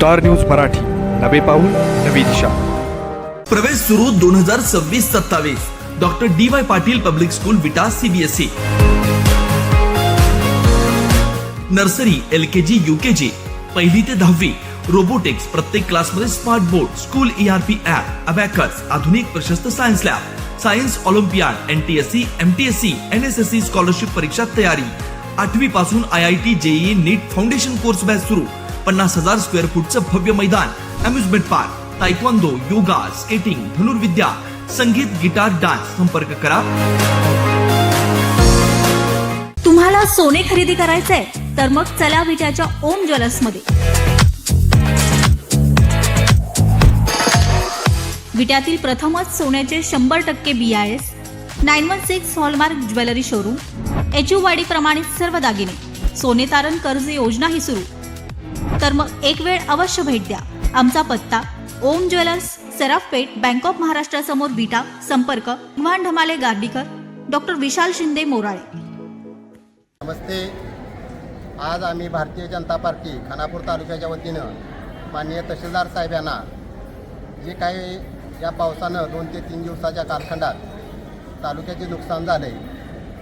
Star news Marathi, नवे पाऊल नवी दिशा। प्रवेश सुरू 2026-27 doctor DY. Patil public school विटा CBSE। नर्सरी LKG UKG पहिली ते 10वी रोबोटिक्स, प्रत्येक क्लासमध्ये smart board, school ERP app, abacus, आधुनिक प्रशस्त science lab, science Olympiad, NTSC MTSC NSSC scholarship परीक्षा तयारी। 8वी पासून IIT JEE नीट फाउंडेशन कोर्स बॅच सुरू। 50,000 स्क्वेअर फूटचं भव्य मैदान, amusement park, taekwondo, yoga, skating, धनुर्विद्या, संगीत, गिटार, डान्स। संपर्क करा। तुम्हाला सोने खरेदी करायचंय तर मग चला विटाच्या ओम ज्वेलर्स मध्ये। विट्यातील प्रथमच सोन्याचे 100% BIS 916 hallmark jewellery showroom, HUID प्रमाणित सर्व दागिने, सोने तारण कर्ज योजना ही सुरू। तर मग एक वेळ अवश्य भेट द्या। आमचा पत्ता ओम ज्वेलर्स, सराफपेठ, बँक ऑफ महाराष्ट्र समोर विटा। संपर्क भगवान ढमाले गार्डीकर, डॉक्टर विशाल शिंदे मोराळे। नमस्ते। आज आम्ही भारतीय जनता पार्टी खानापूर तालुक्याच्या वतीनं माननीय तहसीलदार साहेब यांना जे काही या पावसानं 2 ते 3 दिवसाच्या कालखंडात तालुक्याचे नुकसान झाले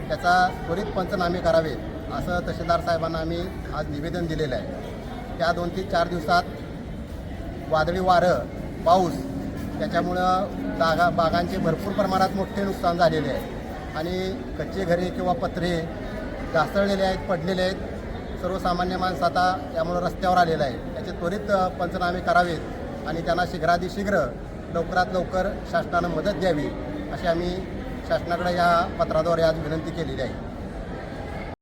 त्याचा त्वरित पंचनामे करावेत असं तहसीलदार साहेबांना आम्ही आज निवेदन दिलेलं आहे। त्या 2 ते 4 दिवसात वादळी वारं, पाऊस त्याच्यामुळं बागांचे भरपूर प्रमाणात मोठे नुकसान झालेले आहे आणि कच्चे घरे किंवा पत्रे घासळलेले आहेत, पडलेले आहेत। सर्वसामान्य माणसं आता यामुळं रस्त्यावर आलेलं आहे। त्याचे त्वरित पंचनामे करावेत आणि त्यांना शीघ्रातिशीघ्र लवकरात लवकर शासनानं मदत द्यावी अशी आम्ही शासनाकडे या पत्राद्वारे आज विनंती केलेली आहे।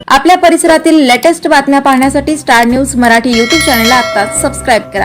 आपल्या परिसरातील लेटेस्ट बातम्या पाहण्यासाठी स्टार न्यूज मराठी YouTube चॅनलला आत्ताच सबस्क्राईब करा।